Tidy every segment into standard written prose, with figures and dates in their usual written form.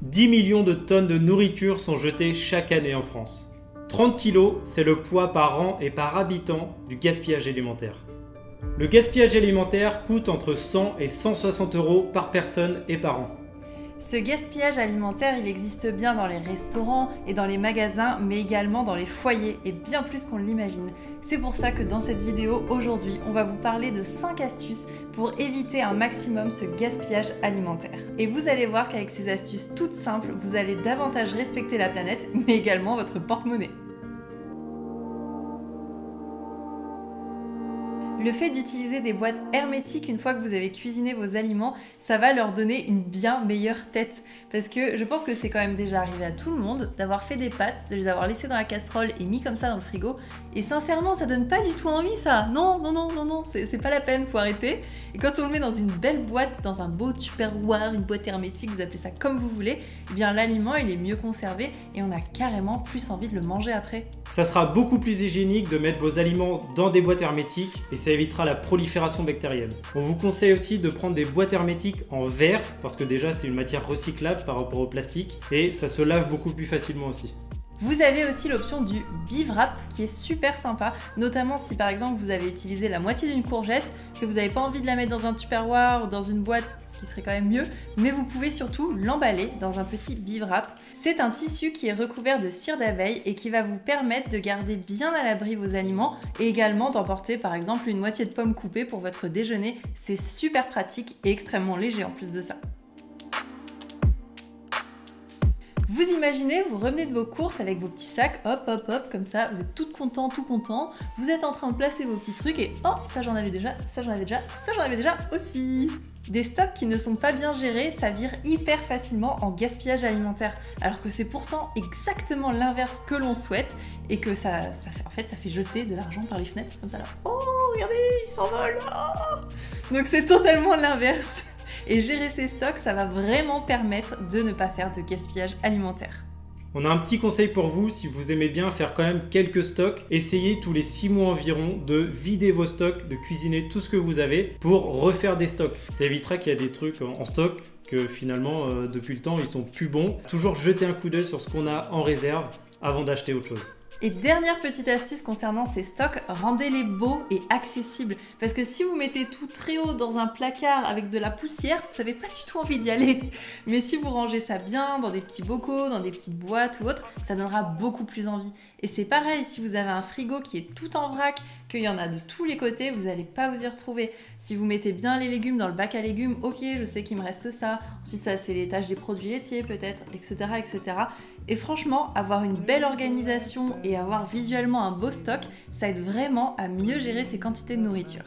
10 millions de tonnes de nourriture sont jetées chaque année en France. 30 kilos, c'est le poids par an et par habitant du gaspillage alimentaire. Le gaspillage alimentaire coûte entre 100 et 160 € par personne et par an. Ce gaspillage alimentaire, il existe bien dans les restaurants et dans les magasins, mais également dans les foyers, et bien plus qu'on l'imagine. C'est pour ça que dans cette vidéo, aujourd'hui, on va vous parler de 5 astuces pour éviter un maximum ce gaspillage alimentaire. Et vous allez voir qu'avec ces astuces toutes simples, vous allez davantage respecter la planète, mais également votre porte-monnaie. Le fait d'utiliser des boîtes hermétiques une fois que vous avez cuisiné vos aliments, ça va leur donner une bien meilleure tête. Parce que je pense que c'est quand même déjà arrivé à tout le monde d'avoir fait des pâtes, de les avoir laissées dans la casserole et mis comme ça dans le frigo. Et sincèrement, ça donne pas du tout envie ça. Non, c'est pas la peine, faut arrêter. Et quand on le met dans une belle boîte, dans un beau tupperware, une boîte hermétique, vous appelez ça comme vous voulez, eh bien l'aliment il est mieux conservé et on a carrément plus envie de le manger après. Ça sera beaucoup plus hygiénique de mettre vos aliments dans des boîtes hermétiques et ça évitera la prolifération bactérienne. On vous conseille aussi de prendre des boîtes hermétiques en verre parce que déjà c'est une matière recyclable par rapport au plastique et ça se lave beaucoup plus facilement aussi. Vous avez aussi l'option du BivWrap qui est super sympa, notamment si par exemple vous avez utilisé la moitié d'une courgette, que vous n'avez pas envie de la mettre dans un tupperware ou dans une boîte, ce qui serait quand même mieux, mais vous pouvez surtout l'emballer dans un petit BivWrap. C'est un tissu qui est recouvert de cire d'abeille et qui va vous permettre de garder bien à l'abri vos aliments et également d'emporter par exemple une moitié de pomme coupée pour votre déjeuner. C'est super pratique et extrêmement léger en plus de ça. Vous imaginez, vous revenez de vos courses avec vos petits sacs, hop, comme ça, vous êtes tout content, vous êtes en train de placer vos petits trucs et oh, ça j'en avais déjà, ça j'en avais déjà aussi. Des stocks qui ne sont pas bien gérés, ça vire hyper facilement en gaspillage alimentaire, alors que c'est pourtant exactement l'inverse que l'on souhaite et que ça fait jeter de l'argent par les fenêtres, comme ça là. Oh, regardez, il s'envole. Oh, donc c'est totalement l'inverse. Et gérer ces stocks, ça va vraiment permettre de ne pas faire de gaspillage alimentaire. On a un petit conseil pour vous, si vous aimez bien faire quand même quelques stocks, essayez tous les 6 mois environ de vider vos stocks, de cuisiner tout ce que vous avez pour refaire des stocks. Ça évitera qu'il y a des trucs en stock que finalement depuis le temps ils sont plus bons. Toujours jeter un coup d'œil sur ce qu'on a en réserve avant d'acheter autre chose. Et dernière petite astuce concernant ces stocks, rendez-les beaux et accessibles. Parce que si vous mettez tout très haut dans un placard avec de la poussière, vous n'avez pas du tout envie d'y aller. Mais si vous rangez ça bien dans des petits bocaux, dans des petites boîtes ou autre, ça donnera beaucoup plus envie. Et c'est pareil, si vous avez un frigo qui est tout en vrac, qu'il y en a de tous les côtés, vous n'allez pas vous y retrouver. Si vous mettez bien les légumes dans le bac à légumes, ok, je sais qu'il me reste ça. Ensuite, ça, c'est l'étage des produits laitiers peut-être, etc., etc. Et franchement, avoir une belle organisation et avoir visuellement un beau stock, ça aide vraiment à mieux gérer ses quantités de nourriture.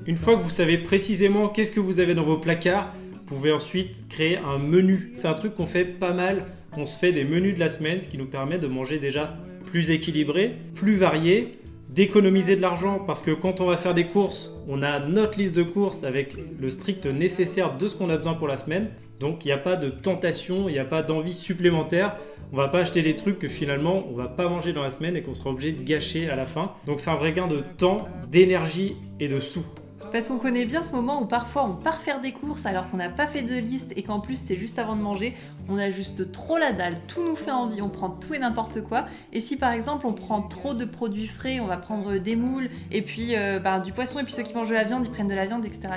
Une fois que vous savez précisément qu'est-ce que vous avez dans vos placards, vous pouvez ensuite créer un menu. C'est un truc qu'on fait pas mal. On se fait des menus de la semaine, ce qui nous permet de manger déjà plus équilibré, plus varié, d'économiser de l'argent parce que quand on va faire des courses, on a notre liste de courses avec le strict nécessaire de ce qu'on a besoin pour la semaine. Donc il n'y a pas de tentation, il n'y a pas d'envie supplémentaire. On ne va pas acheter des trucs que finalement on ne va pas manger dans la semaine et qu'on sera obligé de gâcher à la fin. Donc c'est un vrai gain de temps, d'énergie et de sous. Parce qu'on connaît bien ce moment où parfois on part faire des courses alors qu'on n'a pas fait de liste et qu'en plus c'est juste avant de manger, on a juste trop la dalle, tout nous fait envie, on prend tout et n'importe quoi. Et si par exemple on prend trop de produits frais, on va prendre des moules et puis du poisson et puis ceux qui mangent de la viande ils prennent de la viande, etc.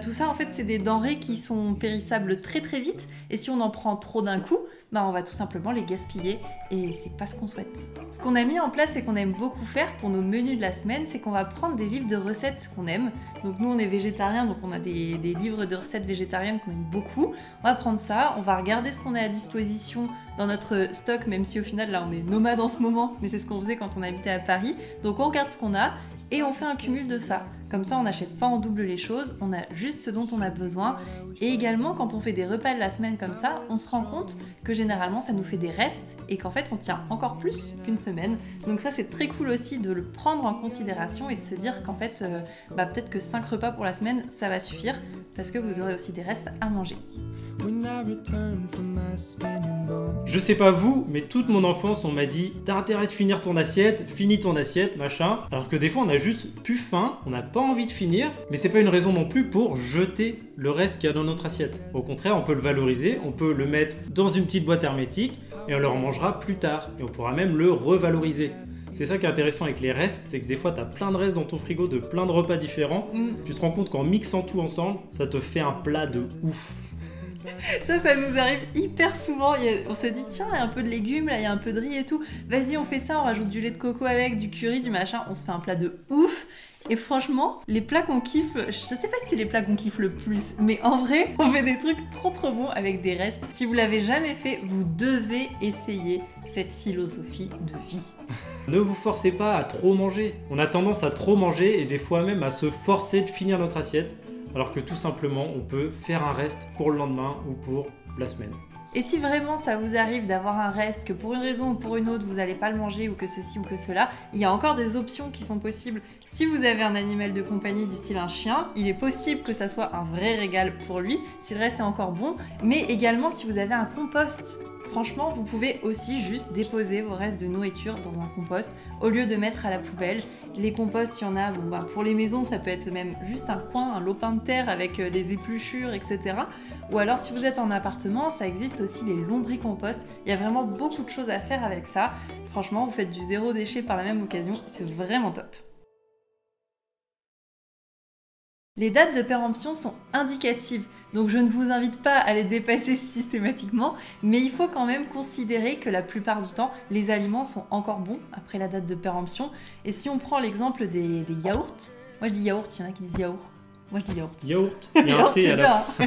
Tout ça en fait c'est des denrées qui sont périssables très très vite et si on en prend trop d'un coup, on va tout simplement les gaspiller et c'est pas ce qu'on souhaite. Ce qu'on a mis en place et qu'on aime beaucoup faire pour nos menus de la semaine, c'est qu'on va prendre des livres de recettes qu'on aime. Donc nous on est végétariens, donc on a des livres de recettes végétariennes qu'on aime beaucoup. On va prendre ça, on va regarder ce qu'on a à disposition dans notre stock, même si au final là on est nomade en ce moment, mais c'est ce qu'on faisait quand on habitait à Paris. Donc on regarde ce qu'on a et on fait un cumul de ça. Comme ça, on n'achète pas en double les choses, on a juste ce dont on a besoin. Et également, quand on fait des repas de la semaine comme ça, on se rend compte que généralement, ça nous fait des restes et qu'en fait, on tient encore plus qu'une semaine. Donc ça, c'est très cool aussi de le prendre en considération et de se dire qu'en fait, peut-être que 5 repas pour la semaine, ça va suffire parce que vous aurez aussi des restes à manger. Je sais pas vous, mais toute mon enfance on m'a dit t'as intérêt de finir ton assiette, finis ton assiette, machin. Alors que des fois on a juste plus faim, on n'a pas envie de finir, mais c'est pas une raison non plus pour jeter le reste qu'il y a dans notre assiette. Au contraire, on peut le valoriser, on peut le mettre dans une petite boîte hermétique et on le remangera plus tard. Et on pourra même le revaloriser. C'est ça qui est intéressant avec les restes, c'est que des fois tu as plein de restes dans ton frigo de plein de repas différents. Tu te rends compte qu'en mixant tout ensemble, ça te fait un plat de ouf. Ça nous arrive hyper souvent. On se dit, tiens, il y a un peu de légumes, là, il y a un peu de riz et tout. Vas-y, on fait ça, on rajoute du lait de coco avec, du curry, du machin. On se fait un plat de ouf. Et franchement, les plats qu'on kiffe, je sais pas si c'est les plats qu'on kiffe le plus, mais en vrai, on fait des trucs trop bons avec des restes. Si vous l'avez jamais fait, vous devez essayer cette philosophie de vie. Ne vous forcez pas à trop manger. On a tendance à trop manger et des fois même à se forcer de finir notre assiette, alors que tout simplement, on peut faire un reste pour le lendemain ou pour la semaine. Et si vraiment ça vous arrive d'avoir un reste, que pour une raison ou pour une autre, vous n'allez pas le manger ou que ceci ou que cela, il y a encore des options qui sont possibles. Si vous avez un animal de compagnie du style un chien, il est possible que ça soit un vrai régal pour lui, si le reste est encore bon, mais également si vous avez un compost. Franchement, vous pouvez aussi juste déposer vos restes de nourriture dans un compost au lieu de mettre à la poubelle. Les composts, il y en a, pour les maisons, ça peut être même juste un coin, un lopin de terre avec des épluchures, etc. Ou alors, si vous êtes en appartement, ça existe aussi les lombricomposts. Il y a vraiment beaucoup de choses à faire avec ça. Franchement, vous faites du zéro déchet par la même occasion, c'est vraiment top. Les dates de péremption sont indicatives, donc je ne vous invite pas à les dépasser systématiquement, mais il faut quand même considérer que la plupart du temps, les aliments sont encore bons après la date de péremption. Et si on prend l'exemple des yaourts, moi je dis yaourt, il y en a qui disent yaourt. Moi je dis yaourt. Yaourt, il y a un thé à la fin.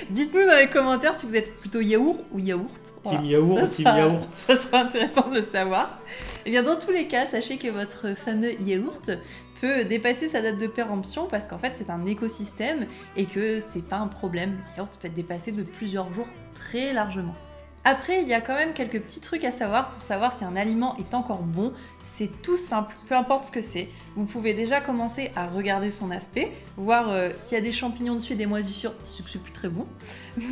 Dites-nous dans les commentaires si vous êtes plutôt yaourt ou yaourt. Voilà. Team yaourt, team yaourt. Ça sera intéressant de le savoir. Et bien dans tous les cas, sachez que votre fameux yaourt peut dépasser sa date de péremption parce qu'en fait c'est un écosystème et que c'est pas un problème. Le yaourt peut être dépassé de plusieurs jours très largement. Après, il y a quand même quelques petits trucs à savoir pour savoir si un aliment est encore bon. C'est tout simple, peu importe ce que c'est. Vous pouvez déjà commencer à regarder son aspect, voir s'il y a des champignons dessus et des moisissures, c'est que c'est plus très bon.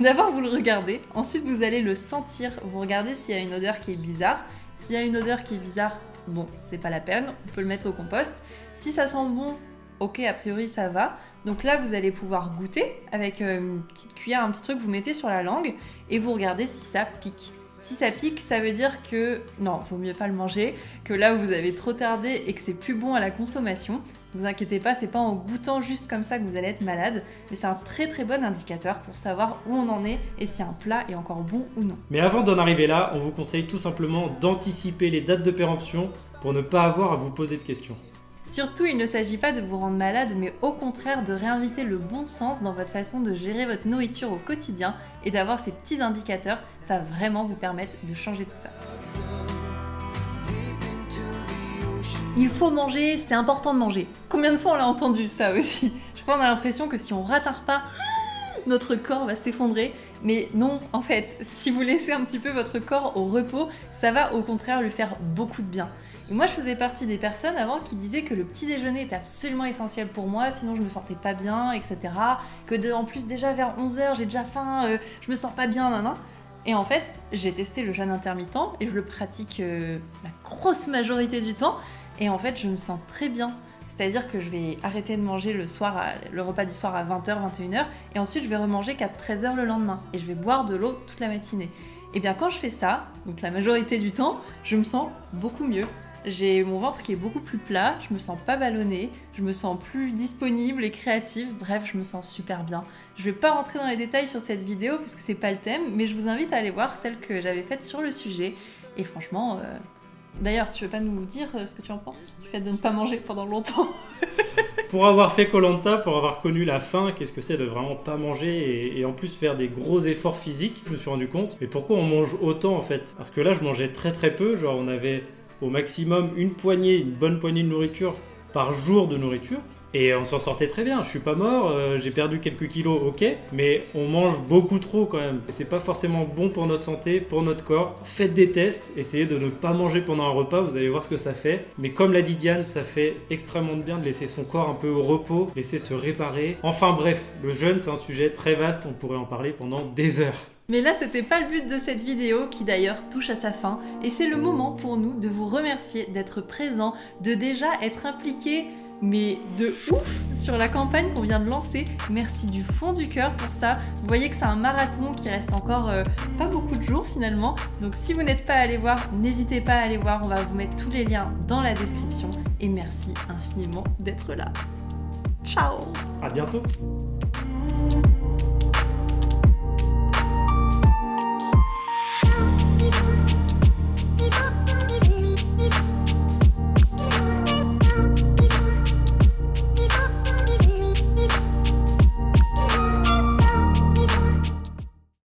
D'abord, vous le regardez. Ensuite, vous allez le sentir. Vous regardez s'il y a une odeur qui est bizarre. S'il y a une odeur qui est bizarre, bon, c'est pas la peine, on peut le mettre au compost. Si ça sent bon, ok, a priori ça va. Donc là, vous allez pouvoir goûter avec une petite cuillère, un petit truc, vous mettez sur la langue et vous regardez si ça pique. Si ça pique, ça veut dire que non, vaut mieux pas le manger, que là vous avez trop tardé et que c'est plus bon à la consommation. Ne vous inquiétez pas, c'est pas en goûtant juste comme ça que vous allez être malade, mais c'est un très bon indicateur pour savoir où on en est et si un plat est encore bon ou non. Mais avant d'en arriver là, on vous conseille tout simplement d'anticiper les dates de péremption pour ne pas avoir à vous poser de questions. Surtout, il ne s'agit pas de vous rendre malade, mais au contraire de réinviter le bon sens dans votre façon de gérer votre nourriture au quotidien et d'avoir ces petits indicateurs, ça va vraiment vous permettre de changer tout ça. Il faut manger, c'est important de manger. Combien de fois on l'a entendu ça aussi? Je crois qu'on a l'impression que si on rate un repas, notre corps va s'effondrer. Mais non, en fait, si vous laissez un petit peu votre corps au repos, ça va au contraire lui faire beaucoup de bien. Et moi, je faisais partie des personnes avant qui disaient que le petit déjeuner était absolument essentiel pour moi, sinon je me sentais pas bien, etc. En plus, déjà vers 11h, j'ai déjà faim, je me sens pas bien, nan. Et en fait, j'ai testé le jeûne intermittent et je le pratique la grosse majorité du temps. Et en fait, je me sens très bien. C'est-à-dire que je vais arrêter de manger le repas du soir à 20h, 21h, et ensuite je vais remanger qu'à 13h le lendemain. Et je vais boire de l'eau toute la matinée. Et bien quand je fais ça, donc la majorité du temps, je me sens beaucoup mieux. J'ai mon ventre qui est beaucoup plus plat, je me sens pas ballonnée, je me sens plus disponible et créative, bref, je me sens super bien. Je vais pas rentrer dans les détails sur cette vidéo parce que c'est pas le thème, mais je vous invite à aller voir celle que j'avais faite sur le sujet. Et franchement, d'ailleurs, tu veux pas nous dire ce que tu en penses du fait de ne pas manger pendant longtemps? Pour avoir fait Koh-Lanta, pour avoir connu la faim, qu'est-ce que c'est de vraiment pas manger et en plus faire des gros efforts physiques, je me suis rendu compte. Mais pourquoi on mange autant en fait? Parce que là, je mangeais très peu, genre on avait au maximum une bonne poignée de nourriture par jour de nourriture. Et on s'en sortait très bien. Je suis pas mort, j'ai perdu quelques kilos, ok, mais on mange beaucoup trop quand même. Et c'est pas forcément bon pour notre santé, pour notre corps. Faites des tests, essayez de ne pas manger pendant un repas, vous allez voir ce que ça fait. Mais comme l'a dit Diane, ça fait extrêmement de bien de laisser son corps un peu au repos, laisser se réparer. Enfin bref, le jeûne c'est un sujet très vaste, on pourrait en parler pendant des heures. Mais là, c'était pas le but de cette vidéo qui d'ailleurs touche à sa fin. Et c'est le moment pour nous de vous remercier d'être présents, de déjà être impliqués, mais de ouf sur la campagne qu'on vient de lancer. Merci du fond du cœur pour ça. Vous voyez que c'est un marathon qui reste encore pas beaucoup de jours finalement. Donc si vous n'êtes pas allé voir, n'hésitez pas à aller voir. On va vous mettre tous les liens dans la description. Et merci infiniment d'être là. Ciao! À bientôt!